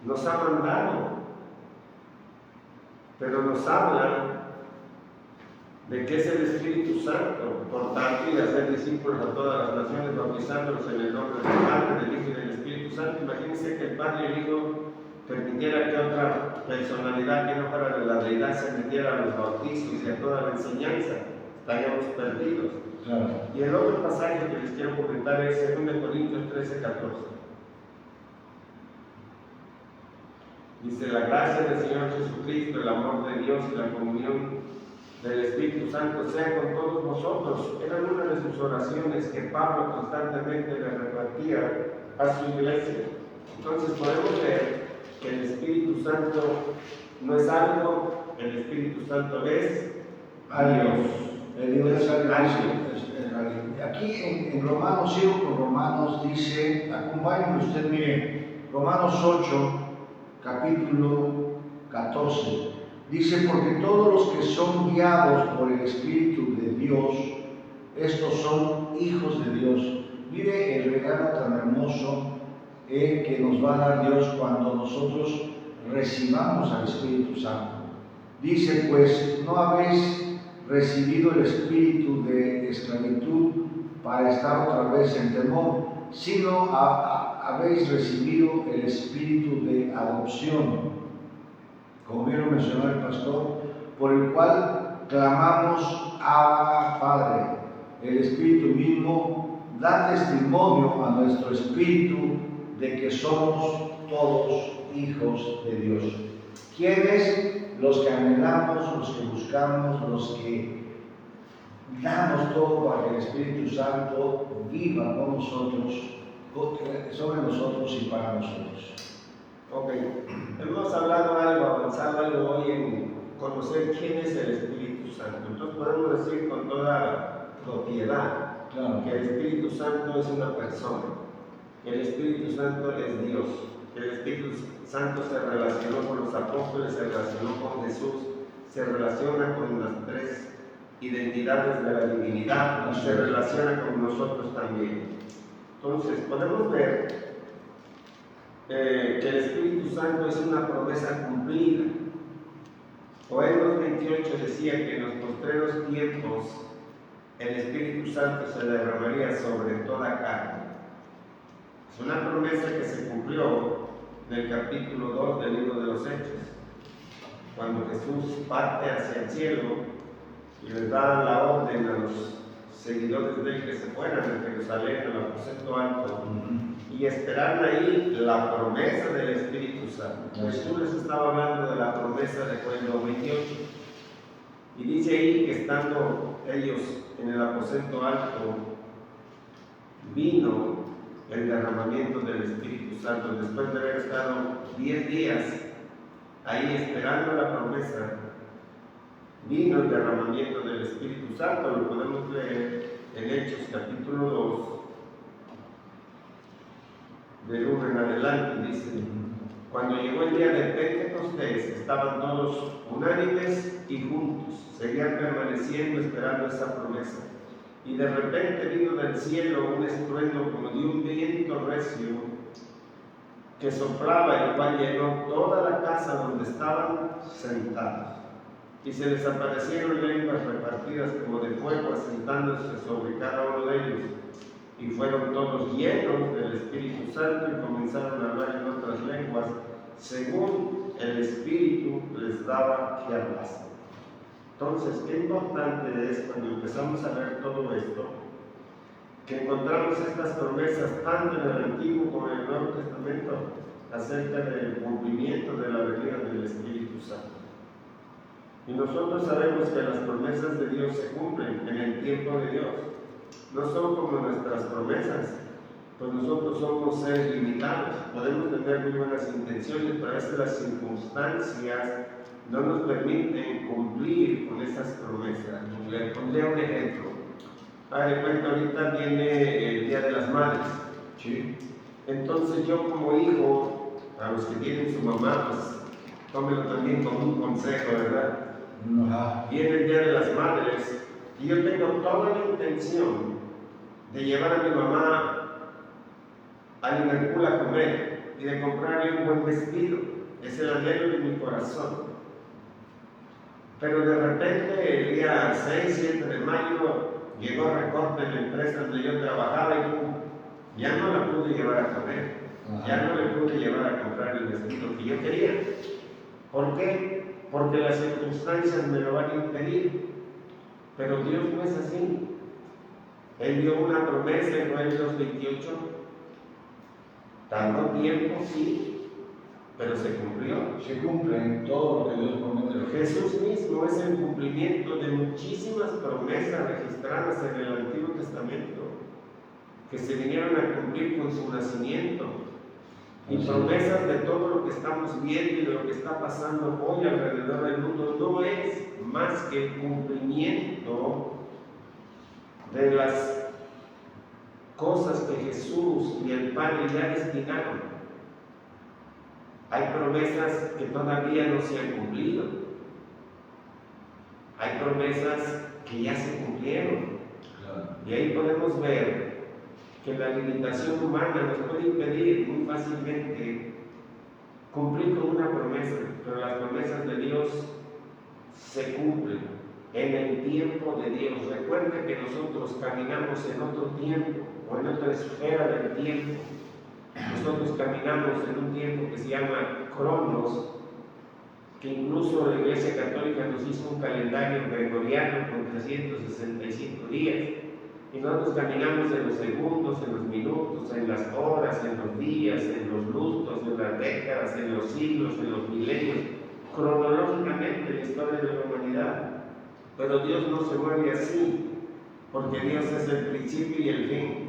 nos ha mandado. Pero nos habla de que es el Espíritu Santo, por tanto, y de hacer discípulos a todas las naciones, bautizándolos en el nombre del Padre, del Hijo y del Espíritu Santo. Imagínense que el Padre y el Hijo permitiera que otra personalidad que no fuera de la deidad se metiera a los bautizos y a toda la enseñanza. Estaríamos perdidos. Claro. Y el otro pasaje que les quiero comentar es 2 Corintios 13, 14. Dice: la gracia del Señor Jesucristo, el amor de Dios y la comunión del Espíritu Santo sea con todos vosotros. Era una de sus oraciones que Pablo constantemente le repartía a su iglesia. Entonces podemos ver que el Espíritu Santo no es algo, el Espíritu Santo es A Dios. El Dios es alguien. Aquí en Romanos, sigo con Romanos, dice, acompáñenme usted, mire, Romanos 8, capítulo 14, dice: porque todos los que son guiados por el Espíritu de Dios, estos son hijos de Dios. Mire el regalo tan hermoso que nos va a dar Dios cuando nosotros recibamos al Espíritu Santo. Dice: pues no habéis recibido el espíritu de esclavitud para estar otra vez en temor, sino habéis recibido el espíritu de adopción, como bien lo mencionó el pastor, por el cual clamamos: Abba, Padre. El Espíritu mismo da testimonio a nuestro espíritu de que somos todos hijos de Dios. ¿Quiénes? Los que anhelamos, los que buscamos, los que damos todo para que el Espíritu Santo viva con nosotros, sobre nosotros y para nosotros. Ok, hemos hablado algo, avanzado algo hoy en conocer quién es el Espíritu Santo. Entonces podemos decir con toda propiedad, Claro, que el Espíritu Santo es una persona, que el Espíritu Santo es Dios, que el Espíritu Santo se relacionó con los apóstoles, se relacionó con Jesús, se relaciona con las tres identidades de la divinidad y se relaciona con nosotros también. Entonces podemos ver que el Espíritu Santo es una promesa cumplida. Joel 2:28 decía que en los postreros tiempos el Espíritu Santo se derramaría sobre toda carne. Es una promesa que se cumplió en el capítulo 2 del libro de los Hechos, cuando Jesús parte hacia el cielo y les da la orden a los seguidores de él que se fueran de Jerusalén al aposento alto y esperaran ahí la promesa del Espíritu Santo. Jesús les estaba hablando de la promesa de Juan 2:28 y dice ahí que estando ellos en el aposento alto vino el derramamiento del Espíritu Santo después de haber estado 10 días ahí esperando la promesa. Vino el derramamiento del Espíritu Santo, lo podemos leer en Hechos capítulo 2, del 1 en adelante, dice: cuando llegó el día de Pentecostés, estaban todos unánimes y juntos, seguían permaneciendo esperando esa promesa. Y de repente vino del cielo un estruendo como de un viento recio que soplaba, el cual llenó toda la casa donde estaban sentados. Y se les aparecieron lenguas repartidas como de fuego, asentándose sobre cada uno de ellos. Y fueron todos llenos del Espíritu Santo y comenzaron a hablar en otras lenguas, según el Espíritu les daba que hablasen. Entonces, qué importante es cuando empezamos a ver todo esto, que encontramos estas promesas tanto en el Antiguo como en el Nuevo Testamento acerca del cumplimiento de la venida del Espíritu Santo. Y nosotros sabemos que las promesas de Dios se cumplen en el tiempo de Dios. No son como nuestras promesas, pues nosotros somos seres limitados. Podemos tener muy buenas intenciones, pero a veces las circunstancias no nos permiten cumplir con esas promesas. Le pondré un ejemplo. De cuenta, ahorita viene el Día de las Madres. Sí. Entonces yo como hijo, a los que tienen su mamá, pues tómelo también como un consejo, ¿verdad? Viene el Día de las Madres y yo tengo toda la intención de llevar a mi mamá a Liverpool a comer y de comprarle un buen vestido. Es el anhelo de mi corazón. Pero de repente el día 6, 7 de mayo llegó recorte en la empresa donde yo trabajaba y ya no la pude llevar a comer. Ya no le pude llevar a comprar el vestido que yo quería. ¿Por qué? Porque las circunstancias me lo van a impedir. Pero Dios no es así. Él dio una promesa en Joel 2:28. Tardó tiempo, sí, pero se cumplió. Se cumple todo lo que Dios promete. Jesús mismo es el cumplimiento de muchísimas promesas registradas en el Antiguo Testamento que se vinieron a cumplir con su nacimiento. Y promesas de todo lo que estamos viendo y de lo que está pasando hoy alrededor del mundo no es más que el cumplimiento de las cosas que Jesús y el Padre ya destinaron. Hay promesas que todavía no se han cumplido. Hay promesas que ya se cumplieron. Y ahí podemos ver que la limitación humana nos puede impedir muy fácilmente cumplir con una promesa, pero las promesas de Dios se cumplen en el tiempo de Dios. Recuerde que nosotros caminamos en otro tiempo o en otra esfera del tiempo. Nosotros caminamos en un tiempo que se llama Cronos, que incluso la Iglesia Católica nos hizo un calendario gregoriano con 365 días. Y nosotros caminamos en los segundos, en los minutos, en las horas, en los días, en los lustros, en las décadas, en los siglos, en los milenios, cronológicamente en la historia de la humanidad. Pero Dios no se mueve así, porque Dios es el principio y el fin.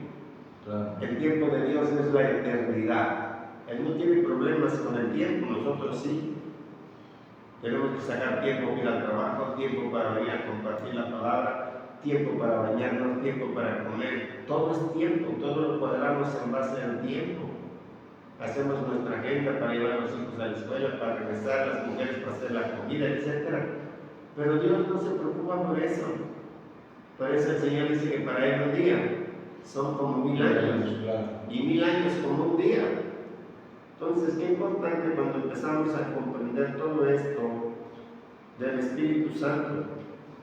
El tiempo de Dios es la eternidad. Él no tiene problemas con el tiempo, nosotros sí. Tenemos que sacar tiempo para ir al trabajo, tiempo para venir a compartir la palabra, tiempo para bañarnos, tiempo para comer. Todo es tiempo, todo lo cuadramos en base al tiempo. Hacemos nuestra agenda para llevar a los hijos a la escuela, para regresar, las mujeres para hacer la comida, etc. Pero Dios no se preocupa por eso. Por eso el Señor dice que para Él un día son como 1000 años, y 1000 años como un día. Entonces, qué importante cuando empezamos a comprender todo esto del Espíritu Santo.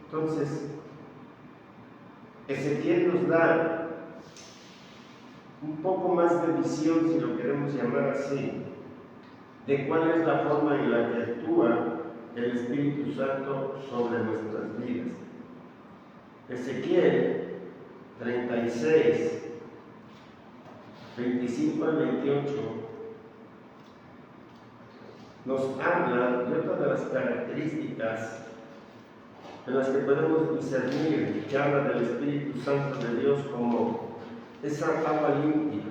Entonces, Ezequiel nos da un poco más de visión, si lo queremos llamar así, de cuál es la forma en la que actúa el Espíritu Santo sobre nuestras vidas. Ezequiel 36, 25 al 28, nos habla de otra de las características en las que podemos discernir que habla del Espíritu Santo de Dios como esa agua limpia.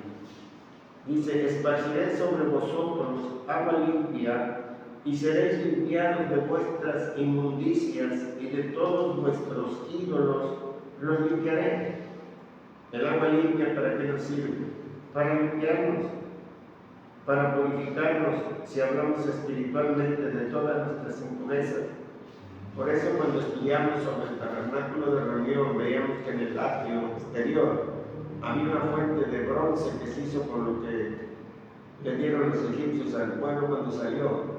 Dice: esparciré sobre vosotros agua limpia, y seréis limpiados de vuestras inmundicias, y de todos vuestros ídolos los limpiaré. El agua limpia, ¿para qué nos sirve? Para limpiarnos, para purificarnos, si hablamos espiritualmente, de todas nuestras impurezas. Por eso, cuando estudiamos sobre el tabernáculo de reunión, veíamos que en el atrio exterior había una fuente de bronce que se hizo con lo que le dieron los egipcios al pueblo cuando salió.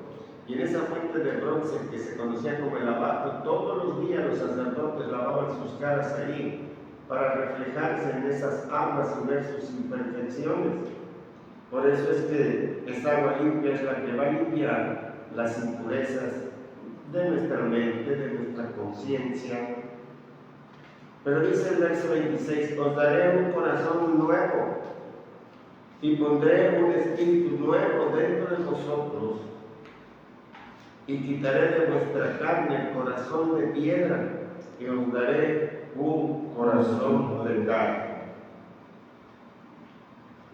Y en esa fuente de bronce, que se conocía como el lavacro, todos los días los sacerdotes lavaban sus caras ahí para reflejarse en esas aguas y ver sus imperfecciones. Por eso es que esta agua limpia es la que va a limpiar las impurezas de nuestra mente, de nuestra conciencia. Pero dice el verso 26: os daré un corazón nuevo y pondré un espíritu nuevo dentro de vosotros, y quitaré de vuestra carne el corazón de piedra y os daré un corazón de carne.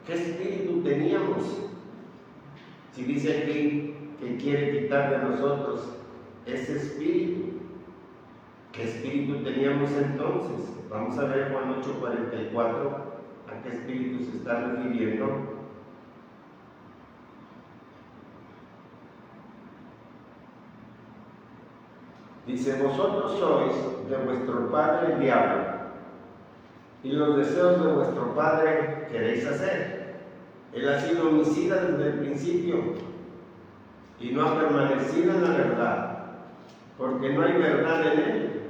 ¿Qué espíritu teníamos? Si dice aquí que quiere quitar de nosotros ese espíritu, ¿qué espíritu teníamos entonces? Vamos a ver Juan 8:44, ¿a qué espíritu se está refiriendo? Dice: vosotros sois de vuestro padre el diablo, y los deseos de vuestro padre queréis hacer. Él ha sido homicida desde el principio, y no ha permanecido en la verdad, porque no hay verdad en él.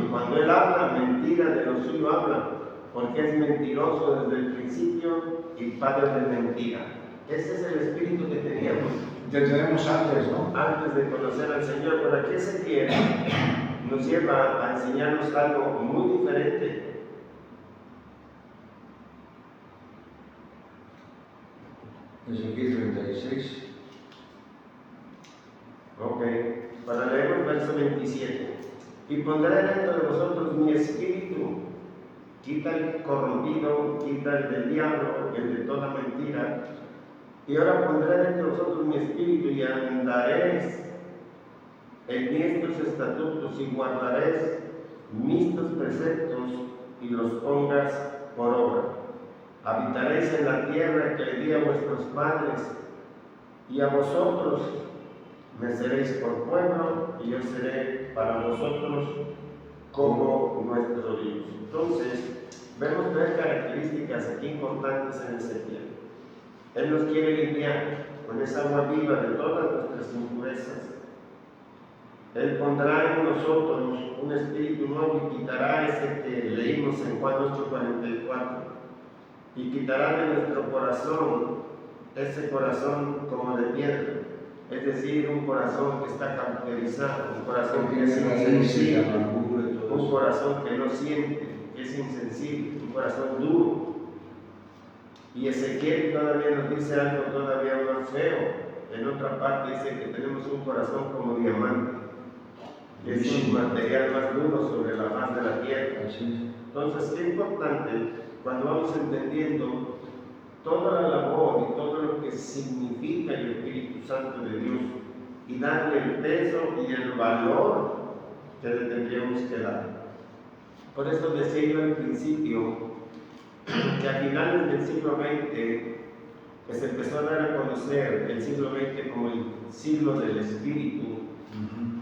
Cuando él habla, mentira de lo suyo habla, porque es mentiroso desde el principio y padre de mentira. Ese es el espíritu que teníamos. Ya tenemos antes, ¿no? Antes de conocer al Señor. Pero aquí Ezequiel nos lleva a enseñarnos algo muy diferente. Ezequiel 36. Ok, para leer el verso 27. Y pondré dentro de vosotros mi espíritu. Quita el corrompido, quita el del diablo, el de toda mentira. Y ahora pondré dentro de vosotros mi espíritu, y andaréis en mis estatutos, y guardaréis mis preceptos, y los pongas por obra. Habitaréis en la tierra que le di a vuestros padres, y a vosotros me seréis por pueblo, y yo seré para vosotros como nuestro Dios. Entonces, vemos tres características aquí importantes en Ezequiel. Él nos quiere limpiar con esa agua viva de todas nuestras impurezas. Él pondrá en nosotros un espíritu nuevo y quitará ese que leímos en Juan 8:44. Y quitará de nuestro corazón ese corazón como de piedra. Es decir, un corazón que está cauterizado, un corazón que es insensible, un corazón que no siente, que es insensible, un corazón duro. Y Ezequiel todavía nos dice algo todavía más feo. En otra parte dice que tenemos un corazón como diamante, que es un material más duro sobre la faz de la tierra. Entonces, qué importante cuando vamos entendiendo toda la labor y todo lo que significa el Espíritu Santo de Dios, y darle el peso y el valor que le tendríamos que dar. Por eso decía yo al principio que a finales del siglo XX, que se empezó a dar a conocer el siglo XX como el siglo del Espíritu,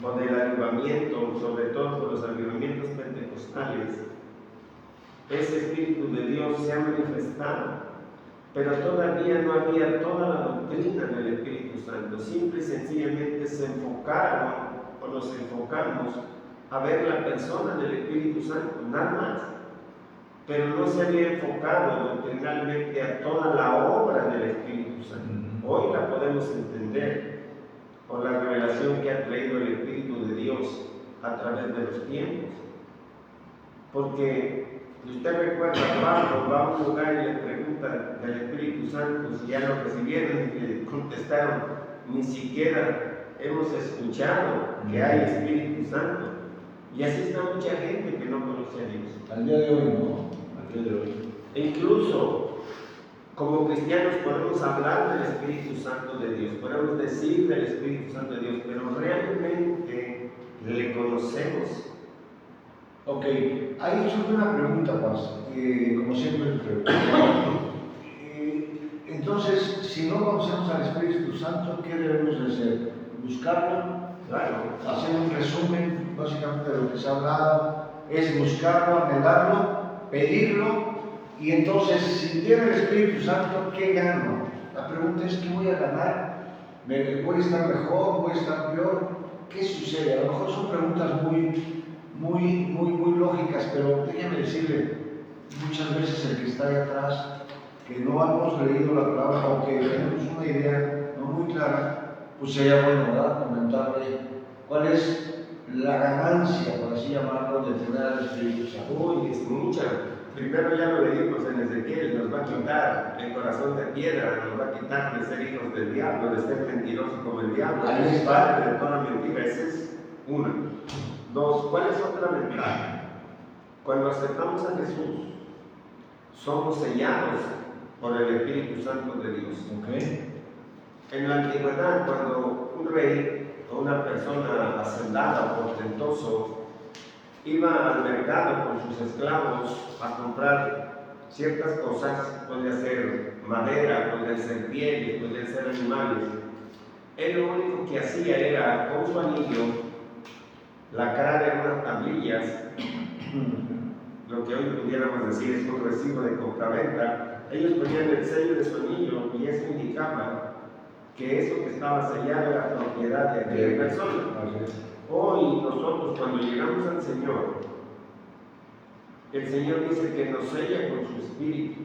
o del avivamiento, sobre todo por los avivamientos pentecostales, ese Espíritu de Dios se ha manifestado, pero todavía no había toda la doctrina del Espíritu Santo. Simple y sencillamente se enfocaron, o nos enfocamos, a ver la persona del Espíritu Santo, nada más. Pero no se había enfocado doctrinalmente a toda la obra del Espíritu Santo. Hoy la podemos entender por la revelación que ha traído el Espíritu de Dios a través de los tiempos. Porque Y usted recuerda, Pablo va a un lugar y le pregunta del Espíritu Santo si ya lo recibieron y le contestaron, ni siquiera hemos escuchado que hay Espíritu Santo. Y así está mucha gente que no conoce a Dios. Al día de hoy, ¿no? Al día de hoy. E incluso, como cristianos podemos hablar del Espíritu Santo de Dios, podemos decir del Espíritu Santo de Dios, pero realmente le conocemos. Ok, ahí surge una pregunta, Paz, como siempre te pregunto. Entonces, si no conocemos al Espíritu Santo, ¿qué debemos de hacer? ¿Buscarlo? Claro. Hacer un resumen, básicamente, de lo que se ha hablado, es buscarlo, anhelarlo, pedirlo, y entonces, si tiene el Espíritu Santo, ¿qué gano? La pregunta es, ¿qué voy a ganar? ¿Voy a estar mejor? ¿Voy a estar peor? ¿Qué sucede? A lo mejor son preguntas muy lógicas, pero déjeme decirle, muchas veces el que está ahí atrás, que no hemos leído la palabra o que tenemos una idea no muy clara, pues sería bueno, ¿verdad?, comentarle cuál es la ganancia, por así llamarlo, de tener al Espíritu Santo. Uy, es mucha. Primero ya lo leímos en Ezequiel, nos va a quitar el corazón de piedra, nos va a quitar de ser hijos del diablo, de ser mentirosos como el diablo. Ahí Es está. padre de toda mentira, esa es una. Dos, ¿cuál es otra ventaja? Cuando aceptamos a Jesús, somos sellados por el Espíritu Santo de Dios. Okay. En la antigüedad, cuando un rey o una persona hacendada o portentoso iba al mercado con sus esclavos a comprar ciertas cosas, podía ser madera, podía ser pieles, podían ser animales, él lo único que hacía era, con su anillo, la cara de unas tablillas, lo que hoy pudiéramos decir es un recibo de compraventa, ellos ponían el sello de su anillo y eso indicaba que eso que estaba sellado era propiedad de aquella persona. Hoy nosotros cuando llegamos al Señor, el Señor dice que nos sella con su Espíritu.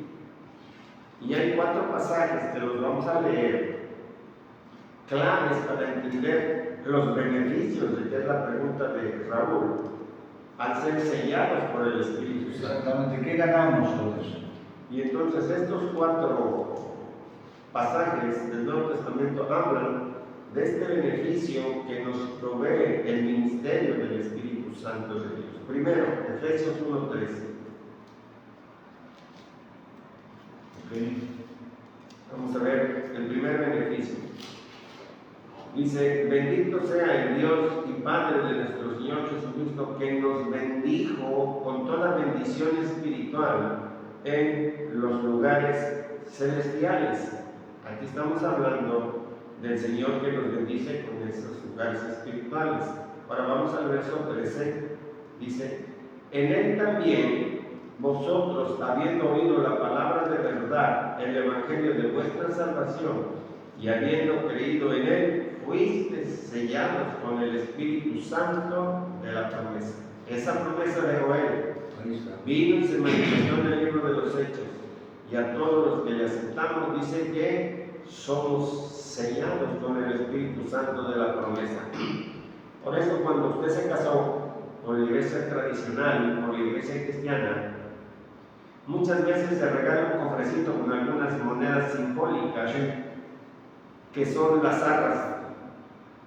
Y hay 4 pasajes que los vamos a leer, claves para entender los beneficios de que es la pregunta de Raúl, al ser sellados por el Espíritu Santo. Exactamente, ¿qué ganamos con eso? Y entonces estos 4 pasajes del Nuevo Testamento hablan de este beneficio que nos provee el ministerio del Espíritu Santo de Dios. Primero, Efesios 1:13. Okay. Vamos a ver el primer beneficio. Dice, bendito sea el Dios y Padre de nuestro Señor Jesucristo, que nos bendijo con toda bendición espiritual en los lugares celestiales. Aquí estamos hablando del Señor que nos bendice con esos lugares espirituales. Ahora vamos al verso 13. Dice, en Él también vosotros, habiendo oído la palabra de verdad, el evangelio de vuestra salvación, y habiendo creído en Él, fuisteis sellados con el Espíritu Santo de la promesa. Esa promesa de Joel vino y se manifestó en el libro de los Hechos. Y a todos los que le aceptamos dice que somos sellados con el Espíritu Santo de la promesa. Por eso cuando usted se casó por la iglesia tradicional, por la iglesia cristiana, muchas veces se regala un cofrecito con algunas monedas simbólicas que son las arras.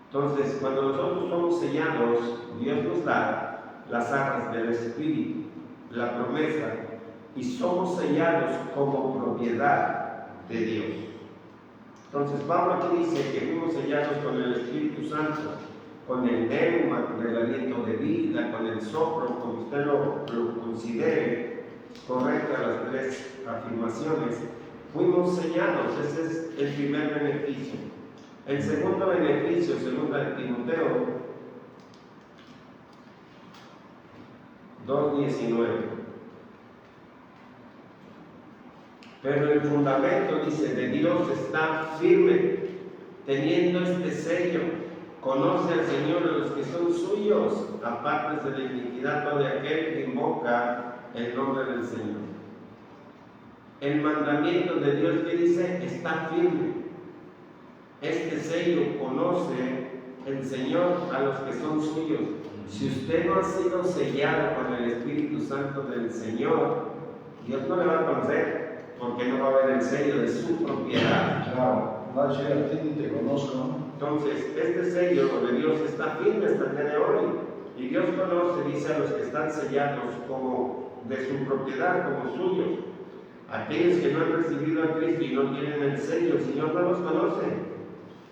Entonces, cuando nosotros somos sellados, Dios nos da las arras del Espíritu, la promesa, y somos sellados como propiedad de Dios. Entonces, Pablo aquí dice que fuimos sellados con el Espíritu Santo, con el neuma, con el aliento de vida, con el soplo, como usted lo considere correcta las 3 afirmaciones. Fuimos sellados, ese es el primer beneficio. El segundo beneficio, según Timoteo 2:19. Pero el fundamento, dice, de Dios está firme, teniendo este sello. Conoce al Señor a los que son suyos, aparte de la iniquidad todo aquel que invoca el nombre del Señor. El mandamiento de Dios que dice está firme. Este sello conoce el Señor a los que son suyos. Si usted no ha sido sellado con el Espíritu Santo del Señor, Dios no le va a conocer, porque no va a ver el sello de su propiedad. Claro, va a decir a ti ni te conozco, ¿no? Entonces, este sello de Dios está firme hasta el día de hoy. Y Dios conoce, dice, a los que están sellados como de su propiedad, como suyos. Aquellos que no han recibido a Cristo y no tienen el sello, el Señor no los conoce.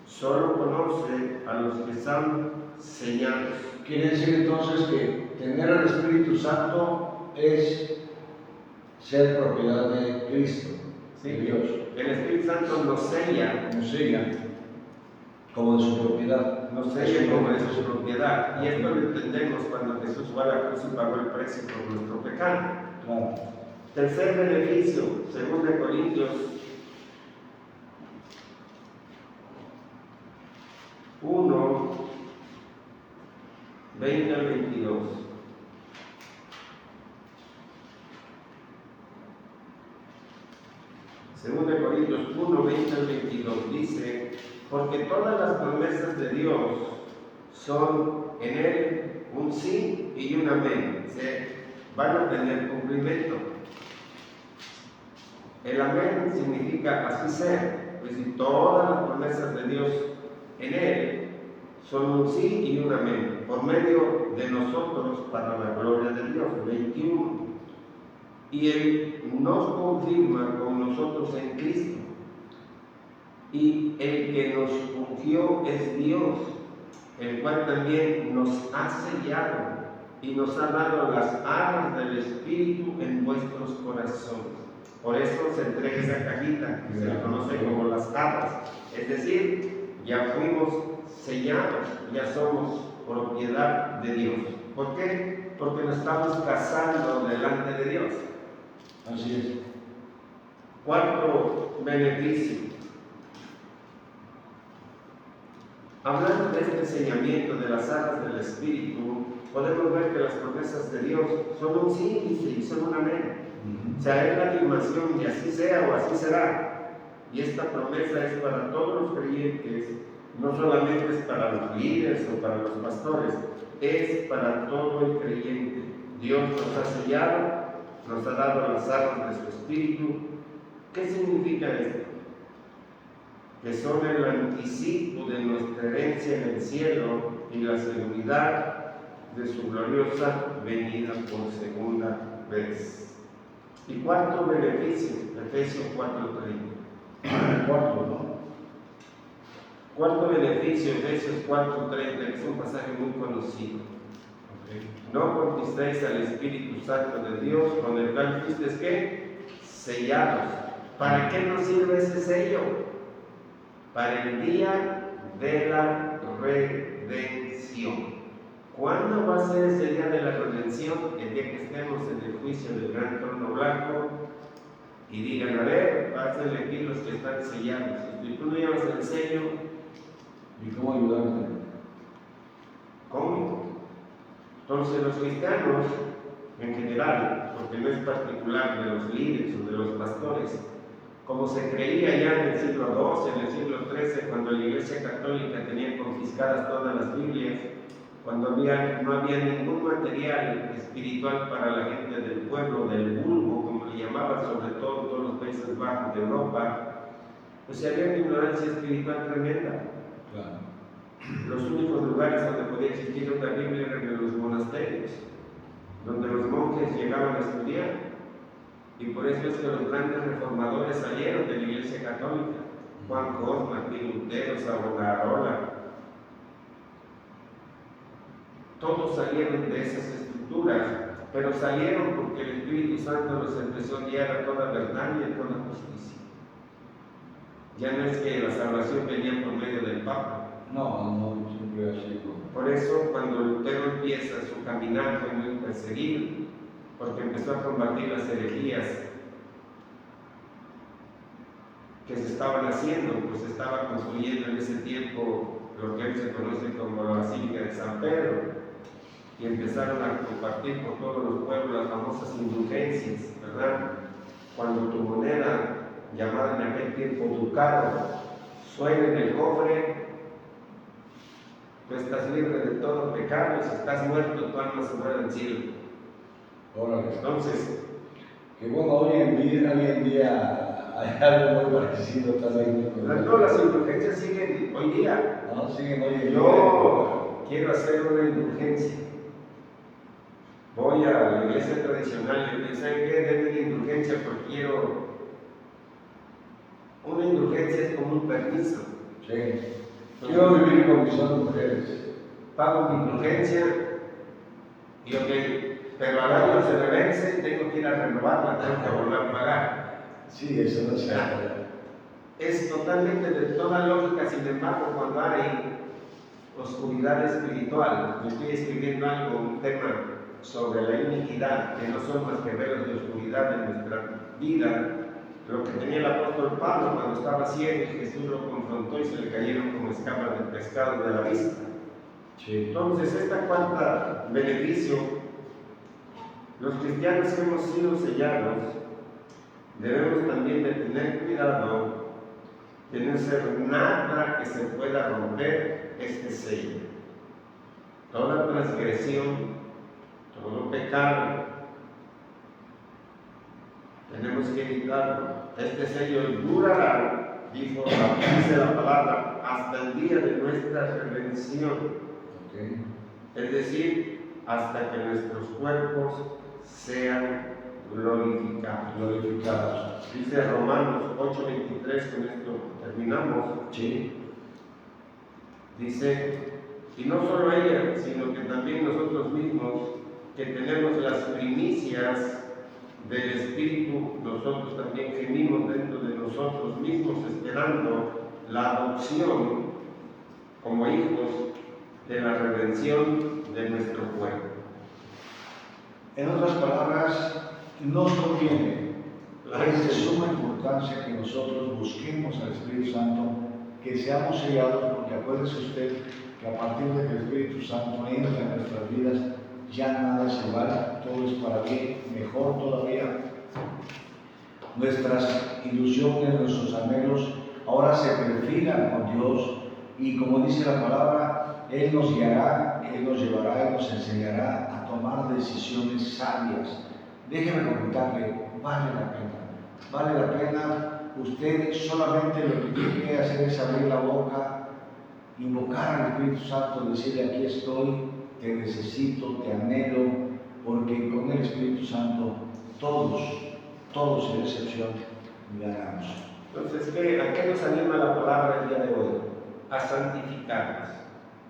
Solo conoce a los que están sellados. Quiere decir entonces que tener al Espíritu Santo es ser propiedad de Cristo, de Dios. El Espíritu Santo nos sella, Nos sella como de su propiedad. nos sella como de su propiedad. Y esto lo entendemos cuando Jesús fue a la cruz y pagó el precio por nuestro pecado. Claro. Tercer beneficio, 2 Corintios 1, 20 al 22. Segunda de Corintios 1, 20 al 22 dice, porque todas las promesas de Dios son en Él un sí y un amén. Se van a tener cumplimiento. El amén significa así sea. Pues si todas las promesas de Dios en Él son un sí y un amén, por medio de nosotros para la gloria de Dios. 21. Y Él nos confirma con nosotros en Cristo. Y el que nos ungió es Dios, el cual también nos ha sellado y nos ha dado las arras del Espíritu en vuestros corazones. Por eso se entrega esa cajita, que se le conoce como las arras. Es decir, ya fuimos sellados, ya somos propiedad de Dios. ¿Por qué? Porque nos estamos casando delante de Dios. Así es. Cuarto beneficio. Hablando de este sellamiento de las arras del Espíritu, podemos ver que las promesas de Dios son un sí y son un amén. O sea, es la afirmación de así sea o así será. Y esta promesa es para todos los creyentes, no solamente es para los líderes o para los pastores, es para todo el creyente. Dios nos ha sellado, nos ha dado las armas de su Espíritu. ¿Qué significa esto? Que son el anticipo de nuestra herencia en el cielo y la seguridad de su gloriosa venida por segunda vez. Y cuarto beneficio, Efesios 4:30. Cuarto, ¿no? Cuarto beneficio, Efesios 4:30, que es un pasaje muy conocido. No conquistéis al Espíritu Santo de Dios, con el cual fuisteis ¿qué? Sellados. ¿Para qué nos sirve ese sello? Para el día de la redención. ¿Cuándo va a ser ese día de la redención? El día que estemos en el juicio del gran trono blanco y digan, a ver, pásenle aquí los que están sellados. Si tú no llevas el sello, ¿Y cómo ayudarte? ¿cómo? Entonces los cristianos, en general, porque no es particular de los líderes o de los pastores, como se creía ya en el siglo XII, en el siglo XIII, cuando la Iglesia Católica tenía confiscadas todas las Biblias, cuando no había ningún material espiritual para la gente del pueblo, del vulgo, como le llamaban, sobre todo en todos los Países Bajos de Europa, pues había una ignorancia espiritual tremenda. Claro. Los únicos lugares donde podía existir una Biblia eran en los monasterios, donde los monjes llegaban a estudiar. Y por eso es que los grandes reformadores salieron de la Iglesia Católica. Juan Cos, Martín Lutero, Savonarola. Todos salieron de esas estructuras, pero salieron porque el Espíritu Santo los empezó a guiar a toda verdad y a toda justicia. Ya no es que la salvación venía por medio del Papa. No, siempre ha sido. Por eso, cuando Lutero empieza su caminar, fue muy perseguido, porque empezó a combatir las herejías que se estaban haciendo, pues se estaba construyendo en ese tiempo lo que hoy se conoce como la Basílica de San Pedro, y empezaron a compartir por todos los pueblos las famosas indulgencias, ¿verdad? Cuando tu moneda, llamada en aquel tiempo ducado, suena en el cofre, tú estás libre de todo pecado, y si estás muerto, tu alma se muere al cielo. Órale. Entonces, Que bueno, hoy en día hay algo muy parecido también. no, las indulgencias siguen hoy día. No, siguen hoy en día. Yo quiero hacer una indulgencia. Voy a la iglesia tradicional y me dicen, ¿saben qué? Denme una indulgencia porque quiero. Una indulgencia es como un permiso. Sí. Quiero vivir con mis dos mujeres. Pago mi indulgencia y ok, pero al año se me vence, tengo que ir a renovarla, tengo que volver a pagar. Sí, eso no se hace. Es totalmente de toda lógica, sin embargo, cuando hay oscuridad espiritual, me estoy escribiendo algo, un tema sobre la iniquidad, que no son más que velos de oscuridad en nuestra vida, lo que tenía el apóstol Pablo cuando estaba ciego y Jesús lo confrontó y se le cayeron como escamas de pescado de la vista. Sí. Entonces, esta cuarta beneficio, los cristianos que hemos sido sellados, debemos también de tener cuidado de no hacer nada que se pueda romper este sello. Toda transgresión, todo pecado, tenemos que evitarlo. Este sello durará, dice la palabra, hasta el día de nuestra redención. Okay. Es decir, hasta que nuestros cuerpos sean glorificados. Dice Romanos 8:23, con esto terminamos. Sí. Dice, y no solo ella, sino que también nosotros mismos, que tenemos las primicias del Espíritu, nosotros también gemimos dentro de nosotros mismos, esperando la adopción como hijos de la redención de nuestro cuerpo. En otras palabras, nos conviene, es de suma importancia que nosotros busquemos al Espíritu Santo, que seamos sellados, porque acuérdese usted que a partir de que el Espíritu Santo entra en nuestras vidas, ya nada es igual, todo es para bien, mejor todavía. Nuestras ilusiones, nuestros anhelos, ahora se perfilan con Dios, y como dice la palabra, Él nos guiará, Él nos llevará, Él nos enseñará a tomar decisiones sabias. Déjeme comentarle, vale la pena. Usted solamente lo que tiene que hacer es abrir la boca, invocar al Espíritu Santo, decirle: aquí estoy, te necesito, te anhelo, porque con el Espíritu Santo todos sin excepción ganamos. Entonces, ¿a qué nos anima la palabra el día de hoy? A santificarnos.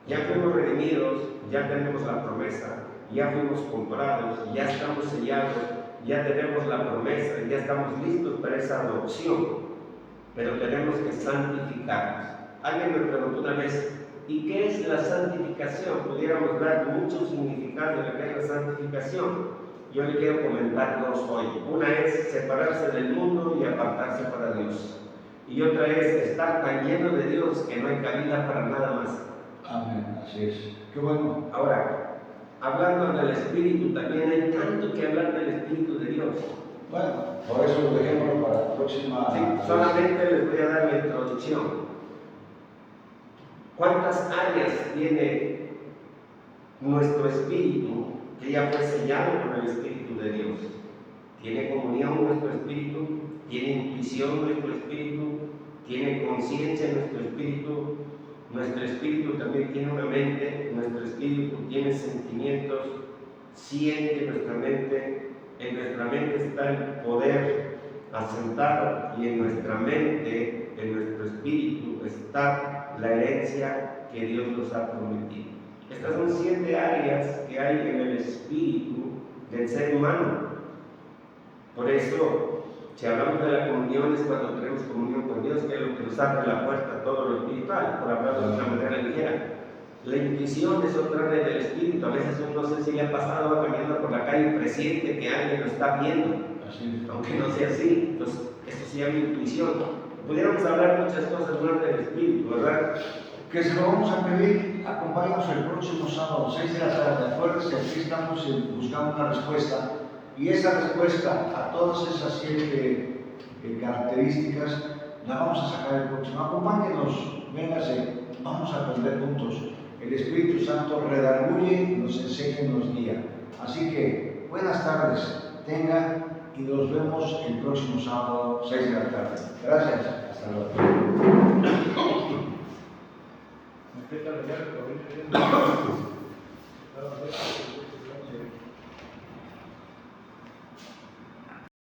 Ya fuimos redimidos, ya tenemos la promesa, ya fuimos comprados, ya estamos sellados, ya tenemos la promesa, ya estamos listos para esa adopción, pero tenemos que santificarnos. Alguien me preguntó una vez, ¿y qué es la santificación? Pudiéramos dar muchos significados de lo que es la santificación. Yo le quiero comentar dos hoy. Una es separarse del mundo y apartarse para Dios. Y otra es estar tan lleno de Dios que no hay cabida para nada más. Amén, así es. Qué bueno. Ahora, hablando del Espíritu, también hay tanto que hablar del Espíritu de Dios. Bueno, por eso lo dejemos para la próxima. Sí, solamente les voy a dar la introducción. ¿Cuántas áreas tiene nuestro espíritu que ya fue sellado con el Espíritu de Dios? ¿Tiene comunión nuestro espíritu? ¿Tiene intuición nuestro espíritu? ¿Tiene conciencia nuestro espíritu? Nuestro espíritu también tiene una mente, nuestro espíritu tiene sentimientos, siente nuestra mente. En nuestra mente está el poder asentado y en nuestra mente, en nuestro espíritu está la herencia que Dios nos ha prometido. Estas son 7 áreas que hay en el espíritu del ser humano. Por eso, si hablamos de la comunión, es cuando tenemos comunión con Dios, que es lo que nos abre la puerta a todo lo espiritual, por hablarlo de una manera ligera. La intuición es otra área del espíritu. A veces uno, no sé si le ha pasado, va caminando por la calle y presiente que alguien lo está viendo, aunque no sea así. Entonces, esto se llama intuición. Pudiéramos hablar muchas cosas más del espíritu, ¿verdad? Que se lo vamos a pedir, acompáñanos el próximo sábado, 6 de la tarde. Acuérdense, aquí estamos buscando una respuesta, y esa respuesta a todas esas 7 características la vamos a sacar el próximo. Acompáñenos, véngase, vamos a aprender juntos. el Espíritu Santo redarguye, nos enseña y nos guía. Así que, buenas tardes, tengan y nos vemos el próximo sábado, 6 de la tarde. Gracias, hasta luego.